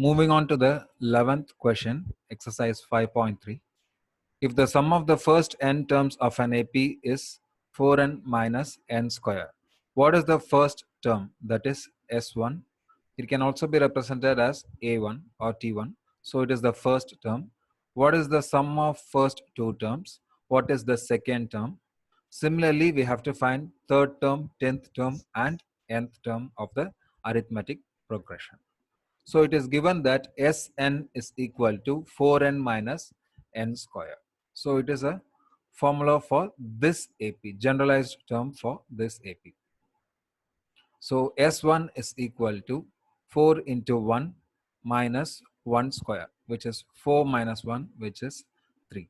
Moving on to the 11th question, exercise 5.3. If the sum of the first n terms of an AP is 4n minus n square, what is the first term? That is S1. It can also be represented as A1 or T1. So it is the first term. What is the sum of first two terms? What is the second term? Similarly, we have to find third term, 10th term, and nth term of the arithmetic progression. So it is given that Sn is equal to 4n minus n square. So it is a formula for this AP, generalized term for this AP. So S1 is equal to 4 into 1 minus 1 square, which is 4 minus 1, which is 3,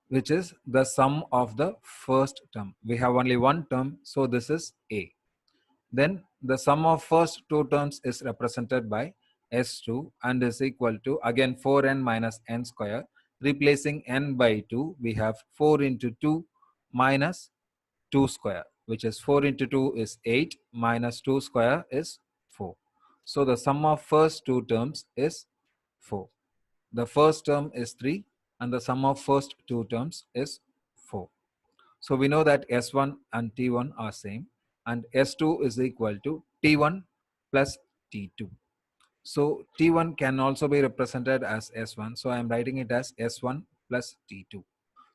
which is the sum of the first term. We have only one term, so this is A. Then the sum of first two terms is represented by S2 and is equal to again 4n minus n square. Replacing n by 2, we have 4 into 2 minus 2 square, which is 4 into 2 is 8 minus 2 square is 4. So the sum of first two terms is 4. The first term is 3 and the sum of first two terms is 4. So we know that S1 and T1 are same and S2 is equal to T1 plus T2. So T1 can also be represented as S1. So I am writing it as S1 plus T2.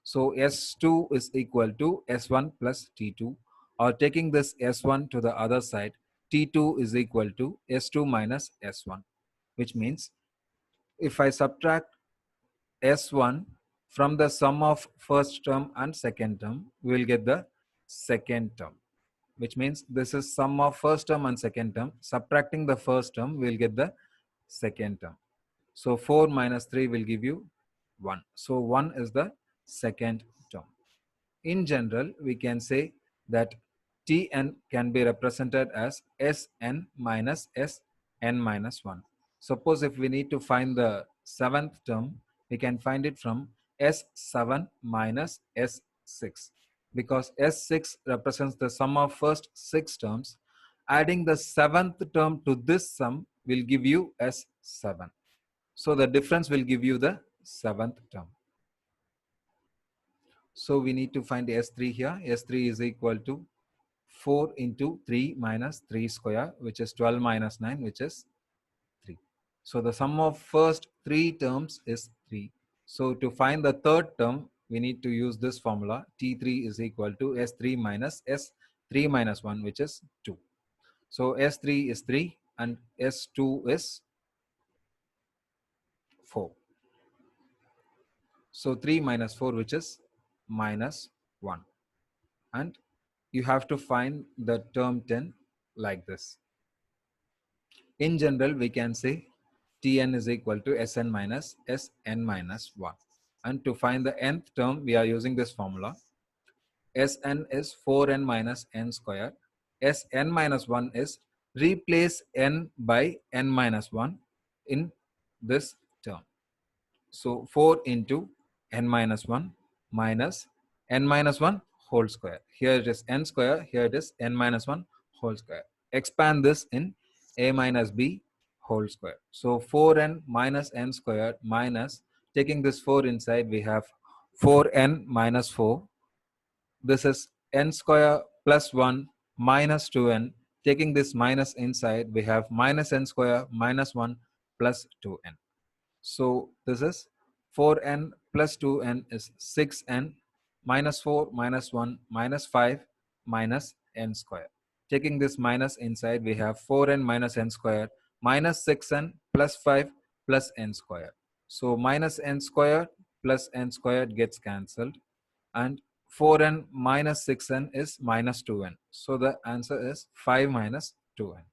So S2 is equal to S1 plus T2, or taking this S1 to the other side, T2 is equal to S2 minus S1, which means if I subtract S1 from the sum of first term and second term, we will get the second term, which means this is sum of first term and second term. Subtracting the first term, we will get the second term. So 4 minus 3 will give you 1. So 1 is the second term. In general, we can say that Tn can be represented as Sn minus Sn minus 1. Suppose if we need to find the seventh term, we can find it from S7 minus S6, because S6 represents the sum of first 6 terms. Adding the seventh term to this sum will give you S7. So the difference will give you the seventh term. So we need to find S3 here. S3 is equal to 4 into 3 minus 3 square, which is 12 minus 9, which is 3. So the sum of first 3 terms is 3. So to find the third term, we need to use this formula. T3 is equal to S3 minus S3 minus 1, which is 2. So S3 is 3 and S2 is 4. So 3 minus 4, which is minus 1. And you have to find the term 10 like this. In general, we can say Tn is equal to Sn minus Sn minus 1. And to find the nth term, we are using this formula. Sn is 4n minus n square. Sn minus 1 is replace n by n minus 1 in this term. So 4 into n minus 1 minus n minus 1 whole square. Here it is n square, here it is n minus 1 whole square. Expand this in a minus b whole square. So 4n minus n square minus, taking this 4 inside, we have 4n minus 4. This is n square plus 1 minus 2n. Taking this minus inside, we have minus n square minus 1 plus 2n. So this is 4n plus 2n is 6n minus 4 minus 1 minus 5 minus n square. Taking this minus inside, we have 4n minus n square minus 6n plus 5 plus n square. So minus n square plus n squared gets cancelled, and 4n minus 6n is minus 2n. So the answer is 5 minus 2n.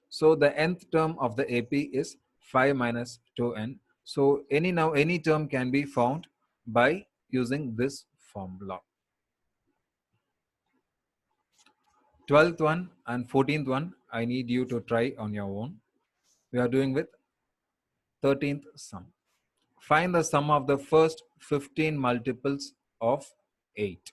So the nth term of the AP is 5 minus 2n. So any term can be found by using this formula. 12th one and 14th one, I need you to try on your own. We are doing with 13th sum. Find the sum of the first 15 multiples of 8.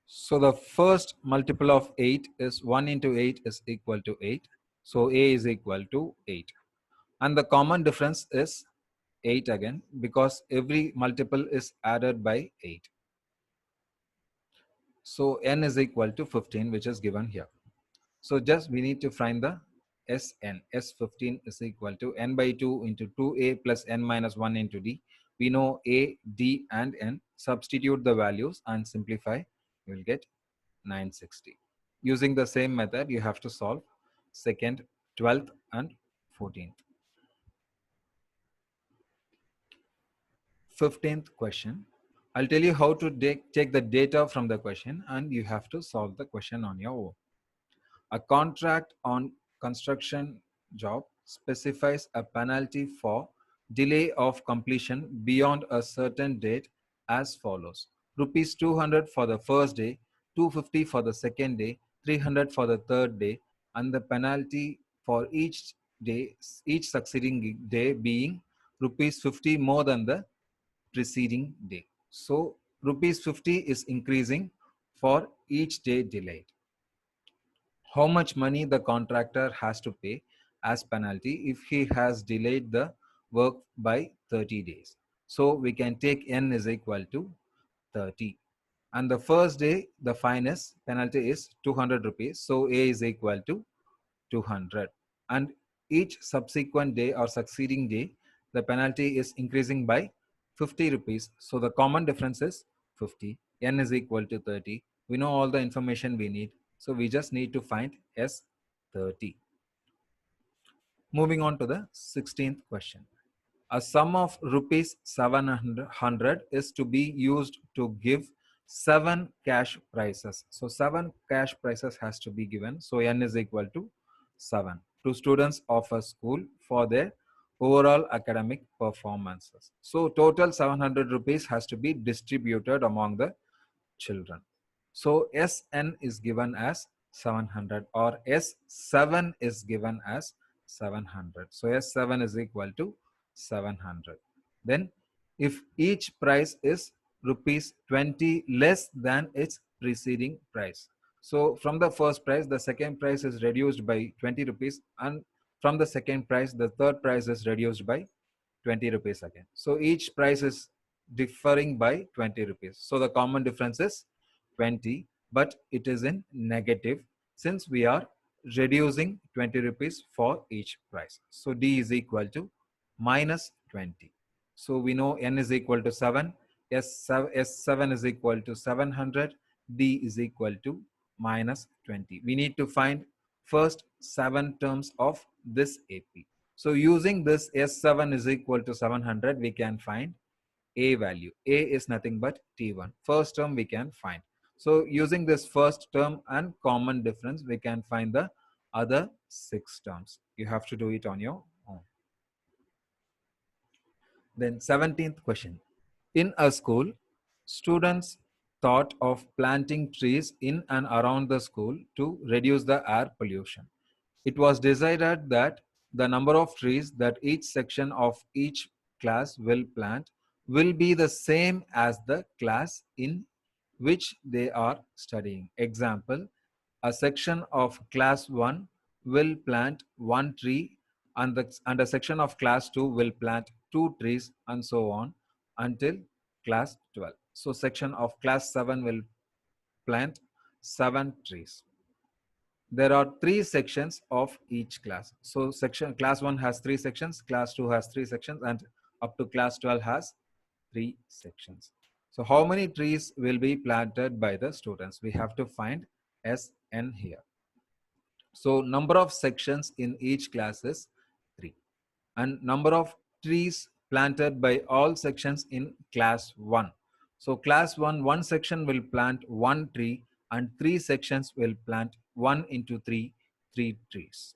So the first multiple of 8 is 1 into 8 is equal to 8. So A is equal to 8. And the common difference is 8 again, because every multiple is added by 8. So n is equal to 15, which is given here. So just we need to find the Sn. S15 is equal to n by 2 into 2a plus n minus 1 into d. We know a, d and n. Substitute the values and simplify. You will get 960. Using the same method, you have to solve second, 12th and 14th. 15th question. I'll tell you how to take the data from the question, and you have to solve the question on your own. A contract on construction job specifies a penalty for delay of completion beyond a certain date as follows. Rupees 200 for the first day, 250 for the second day, 300 for the third day, and the penalty for each day, each succeeding day being rupees 50 more than the preceding day. So rupees 50 is increasing for each day delayed. How much money the contractor has to pay as penalty if he has delayed the work by 30 days. So we can take n is equal to 30. And the first day, the fine is, penalty is 200 rupees. So A is equal to 200. And each subsequent day or succeeding day, the penalty is increasing by 50 rupees. So the common difference is 50. N is equal to 30. We know all the information we need. So we just need to find S30. Moving on to the 16th question. A sum of rupees 700 is to be used to give 7 cash prizes. So 7 cash prizes has to be given. So n is equal to 7 to students of a school for their overall academic performances. So total 700 rupees has to be distributed among the children. So Sn is given as 700, or S7 is given as 700. So S7 is equal to 700. Then if each price is rupees 20 less than its preceding price. So from the first price, the second price is reduced by 20 rupees, and from the second price, the third price is reduced by 20 rupees again. So each price is differing by 20 rupees. So the common difference is 20, but it is in negative since we are reducing 20 rupees for each price. So D is equal to minus 20. So we know N is equal to 7, S7 is equal to 700, D is equal to minus 20. We need to find first 7 terms of this AP. So using this S7 is equal to 700, we can find A value. A is nothing but T1. First term we can find. So using this first term and common difference, we can find the other 6 terms. You have to do it on your own. Then 17th question. In a school, students thought of planting trees in and around the school to reduce the air pollution. It was decided that the number of trees that each section of each class will plant will be the same as the class in which they are studying. Example, a section of class 1 will plant 1 tree, and a section of class 2 will plant 2 trees, and so on until class 12. So section of class 7 will plant 7 trees. There are 3 sections of each class. So section class 1 has 3 sections, class 2 has 3 sections, and up to class 12 has 3 sections. So how many trees will be planted by the students? We have to find Sn here. So number of sections in each class is 3, and number of trees planted by all sections in class 1. So class 1, one section will plant 1 tree, and 3 sections will plant 1 into 3, 3 trees.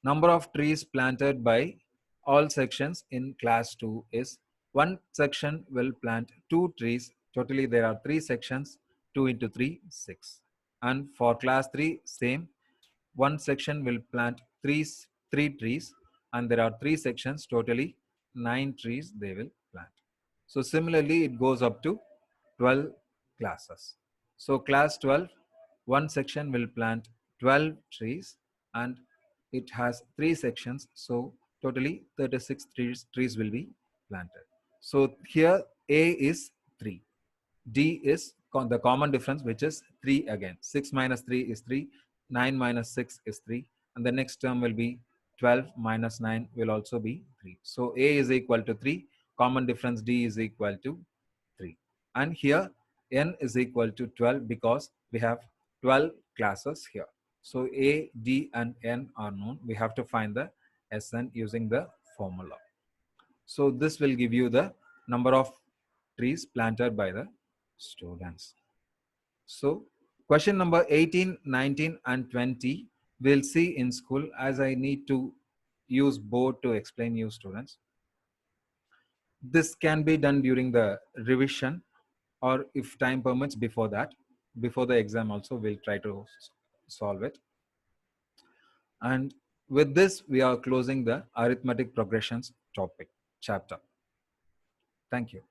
Number of trees planted by all sections in class 2 is, one section will plant 2 trees. Totally there are 3 sections. 2 into 3, 6. And for class 3, same. One section will plant 3 trees, and there are 3 sections. Totally 9 trees they will plant. So similarly, it goes up to 12 classes. So class 12, one section will plant 12 trees, and it has 3 sections, so totally 36 trees will be planted. So here A is 3, D is the common difference, which is 3 again. 6 minus 3 is 3, 9 minus 6 is 3, and the next term will be 12 minus 9 will also be 3. So A is equal to 3, common difference D is equal to 3. And here N is equal to 12 because we have 12 classes here. So A, D, and N are known. We have to find the Sn using the formula. So this will give you the number of trees planted by the students. So question number 18, 19, and 20 we'll see in school, as I need to use board to explain you students. This can be done during the revision, or if time permits before that, before the exam also we'll try to solve it. And with this we are closing the arithmetic progressions topic chapter. Thank you.